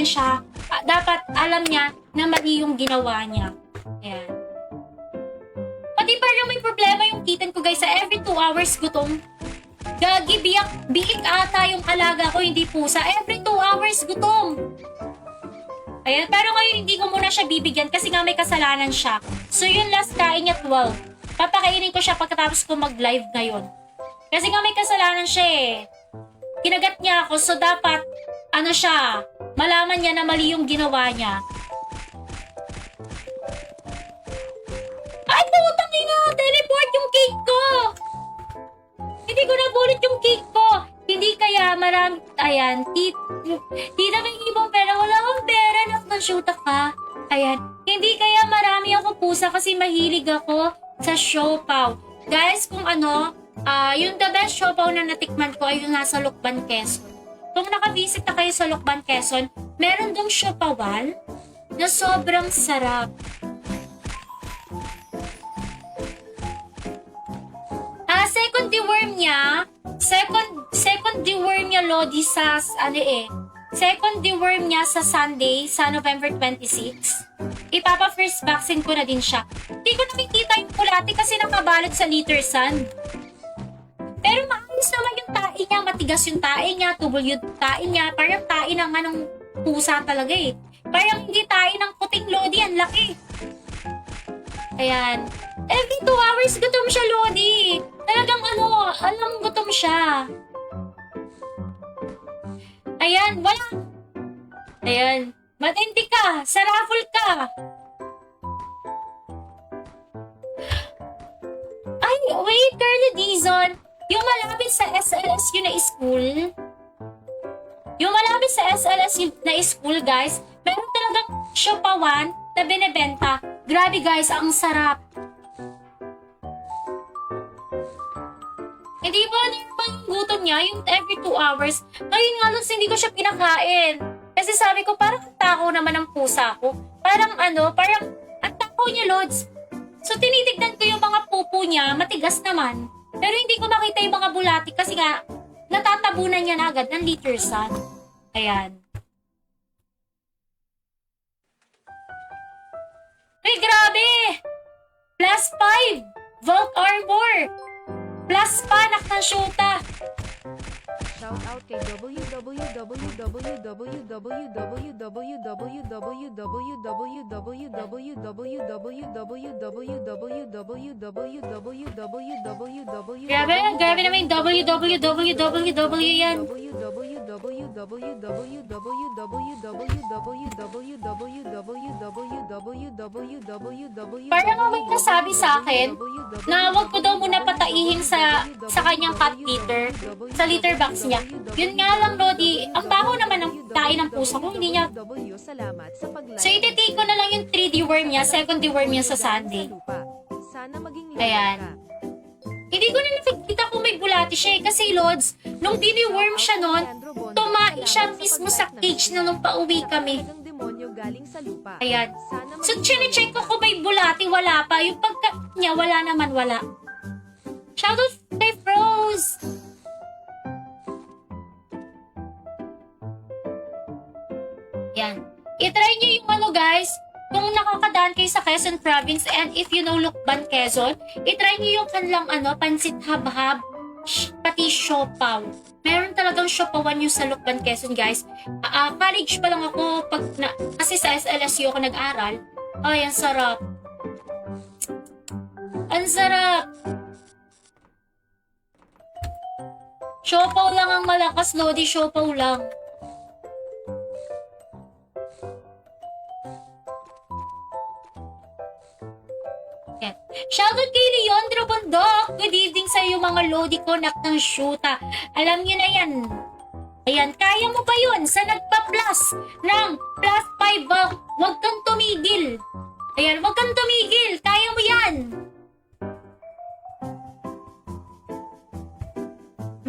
siya. Dapat alam niya na mali yung ginawa niya. Ayan. Pati parang may problema yung kitten ko guys. Sa every 2 hours gutom. Gagi, biik ata yung alaga ko, hindi pusa. Every 2 hours gutom. Ayan, pero ngayon hindi ko muna siya bibigyan kasi nga may kasalanan siya. So yun, last kain niya 12. Papakainin ko siya pagkatapos ko mag-live ngayon. Kasi nga may kasalanan siya eh. Kinagat niya ako, so dapat, siya, malaman niya na mali yung ginawa niya. Ay, putang ina! Teleport yung cake ko! Hindi ko nabunot yung cake ko! Hindi kaya marami... Ayan, tita may ibang pera. Wala akong pera. Nag-shoota ka. Ayan. Hindi kaya marami ako pusa kasi mahilig ako sa siopaw. Guys, kung yung the best siopaw na natikman ko ay yung nasa Lucban, Quezon. Kung nakavisit na kayo sa Lucban, Quezon, meron dong siopawan na sobrang sarap. Second deworm niya, second deworm niya, Lodi, sa, second deworm niya sa Sunday, sa November 26. Ipapa-first vaccine ko na din siya. Hindi ko nakikita yung kulati kasi nakabalot sa litter sand. Pero maayos naman yung tae niya, matigas yung tae niya, tubol yung tae niya, parang tae ng pusa talaga eh. Parang hindi tae ng puting Lodi, ang laki. Ayan. Every 2 hours gutom siya, Lodi. Talagang alam gutom siya. Ayan, wala. Ayan. Matindi ka. Sa raffle ka. Ay, wait, Carly Dizon. Yung malapit sa SLSU na school. Yung malapit sa SLSU na school, guys. Meron talagang siopawan na binebenta. Grabe, guys. Ang sarap. Hindi ba yung gutom niya, yung every 2 hours? Ngayon nga, Lods, hindi ko siya pinakain. Kasi sabi ko, parang ang takaw naman ng pusa ko. Parang ang takaw niya, Lods. So, tinitignan ko yung mga pupo niya, matigas naman. Pero hindi ko makita yung mga bulati kasi nga, natatabunan niya na agad ng litter sand. Ayan. Ay, grabe! +5! Vault Armor! Plus panak ng shoota. Shout out kay Grabe naman yung www yan. Parang may nasabi sa akin na wag ko daw muna pataihin sa kanyang cat litter, sa litter box niya. Yun nga lang, Lodi, ang baho naman ng tae ng pusa ko, hindi niya. So, ititake ko na lang yung 3 deworm niya, second deworm niya sa Sunday. Ayan. Hindi ko na nakikita kung may bulati siya eh, kasi Lods, nung diniworm siya nun, tumae siya mismo sa cage na nung pauwi kami. Ayan. So, chine-check ko kung may bulati, wala pa. Yung pagka niya, wala naman, wala. Shoutout kay Froze! Yan. I-try nyo yung guys, kung nakakadaan kayo sa Quezon Province and if you know Lucban, Quezon, i-try nyo yung kanilang pansit habhab, pati siopaw. Meron talagang siopawan yung sa Lucban, Quezon, guys. College pa lang ako kasi sa SLSU ako nag-aral. Ay, ang sarap. Ang sarap. Siopaw lang ang malakas, Lodi. Siopaw lang. Shoutout kay Leandro Bondok. Good evening sa iyo mga Lodi ko, nak ng shoota. Alam niyo na yan. Ayan, kaya mo ba yun? Sa nagpa-plus ng +5, wag kang tumigil. Ayan, wag kang tumigil. Kaya mo yan.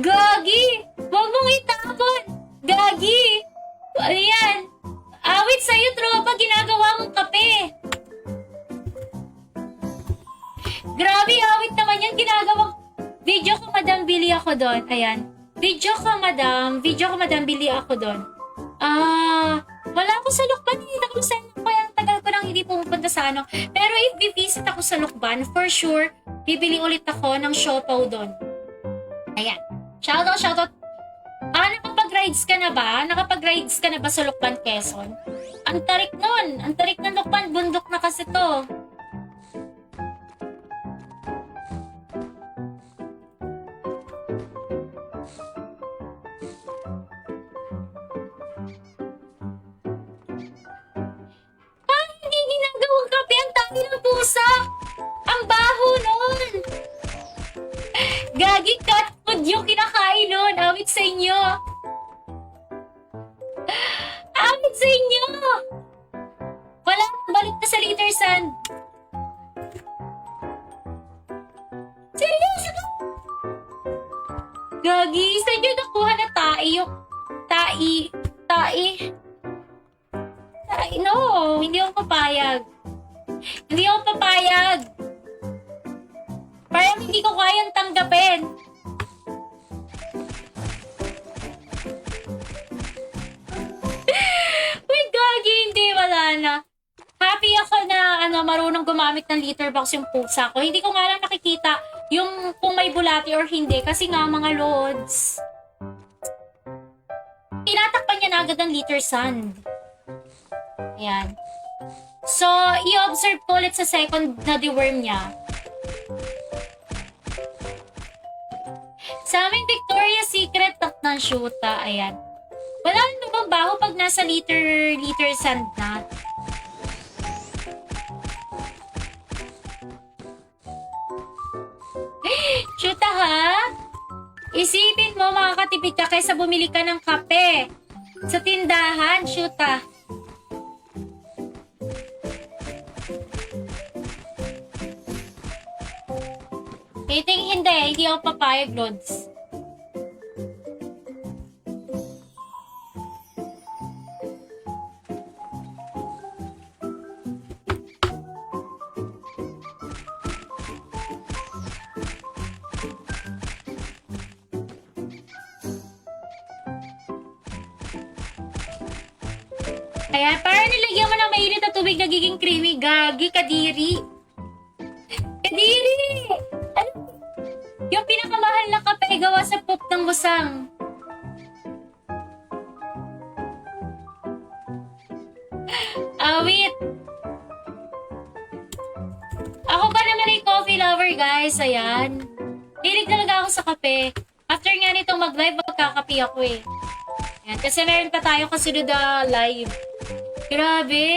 Gagi! Wag mong itapon. Gagi! Ayan. Awit sa'yo, tropa. Ginagawa mong kape. Grabe, awit naman yan. Ginagawang video ko, madam, bili ako doon. Ayan. Video ko, madam, bili ako doon. Wala ako sa Lukban. Hindi ako sa kaya ang tagal ko nang hindi pumupunta sa ano. Pero if visit ako sa Lukban, for sure, bibili ulit ako ng siopaw doon. Ayan. Shoutout. Nakapag-rides ka na ba? Nakapag-rides ka na ba sa Lukban, Quezon? Ang tarik nun. Ang tarik ng Lukban. Bundok na kasi to. Paano hindi ginagawang kape ang tayo ng pusa? Ang baho nun. Gagi cat food yung kinakain nun. Awit sa inyo. Awit sa inyo. Wala, balik na sa liter sand. Seryoso ka? Gagi, saan nyo nakuha na tae yung... Tae, no, hindi ako papayag. Hindi ako papayag. Parang hindi ko kayang tanggapin. Uy, gagi, hindi, wala na. Happy ako na marunong gumamit ng litter box yung pusa ko. Hindi ko nga lang nakikita yung kung may bulati or hindi. Kasi nga, mga lods, tinatakpan niya na agad ng litter sand. Ayan. So, i-observe ko ulit sa second na deworm niya. Sa aming Victoria's Secret ng shoota, ayan. Wala nang nababaho pag nasa liter sand na. Shoota ha? Isipin mo makakatipid ka kaysa bumili ka ng kape sa tindahan, shoota. Hindi ako papayag, Lods. Kaya parang nilagyan mo ng mainit na tubig nagiging creamy. Gagi, kadiri. Kadiri! Ano? Yung pinakamahal na kape gawa sa poop ng busang. Awit. Ako pa naman ay coffee lover, guys. Ayan. Hilig talaga ako sa kape. After nga nitong mag-live, magkakape ako eh. Ayan. Kasi meron pa tayo kasunod na live. Grabe.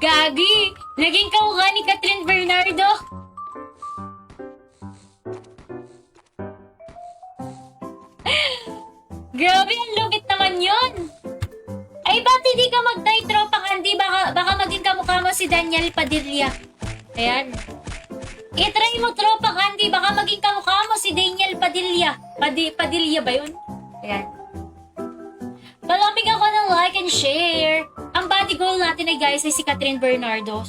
Gagi! Naging kauka ni Catherine Bernardo. Grabe, ang lupit naman yun. Ay, ba't hindi ka mag-try, tropang Andy? Baka maging kamukha mo si Daniel Padilla. Ayan. I-try mo, tropang Andy. Baka maging kamukha mo si Daniel Padilla. Padilla ba yun? Ayan. Palamig ako ng like and share. Ang body goal natin ay guys ay si Catherine Bernardo.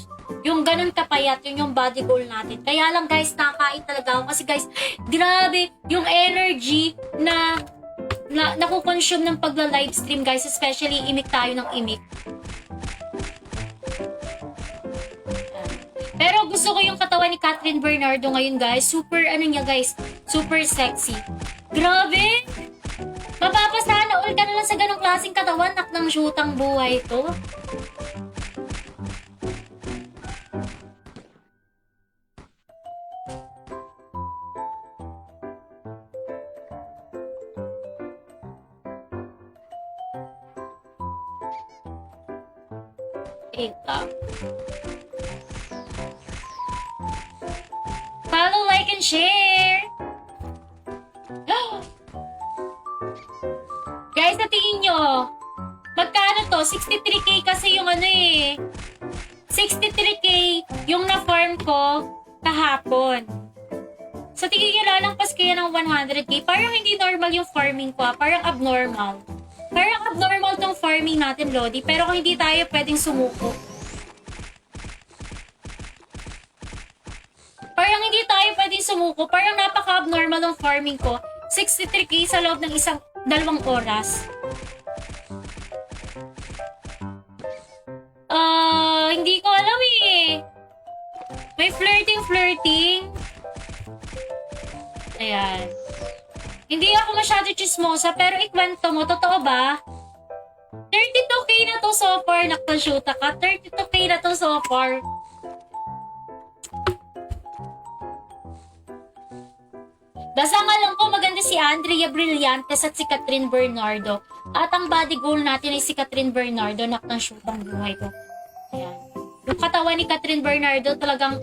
Yung ganun kapayat, yun yung body goal natin. Kaya lang guys, nakain talaga ako. Kasi guys, grabe yung energy na nakukonsume ng pagla-livestream guys. Especially imik tayo ng imik. Pero gusto ko yung katawan ni Catherine Bernardo ngayon guys. Super super sexy. Grabe! Mapapasana all ka na lang sa ganong klaseng katawan. Nak ng shootang buhay to. Ito. Follow, like, and share! Guys, sa tingin nyo, magkano to? 63k kasi yung 63k yung na-farm ko kahapon. So, tingin nyo lalampas kaya ng 100k. Parang hindi normal yung farming ko. Parang abnormal. Parang abnormal tong farming natin, Lodi. Pero kung hindi tayo pwedeng sumuko. Parang hindi tayo pwedeng sumuko. Parang napaka-abnormal ng farming ko. 63k sa loob ng 2 oras. Hindi ko alam eh. May flirting. Ayan. Hindi ako masyado chismosa, pero ikwento mo, totoo ba? 32k na to so far, nakashoota ka. 32k na to so far. Basta nga lang ko, maganda si Andrea Brillantes at si Catherine Bernardo. At ang body goal natin ay si Catherine Bernardo, nakashoot ang buhay ko. Ayan. Yung katawan ni Catherine Bernardo talagang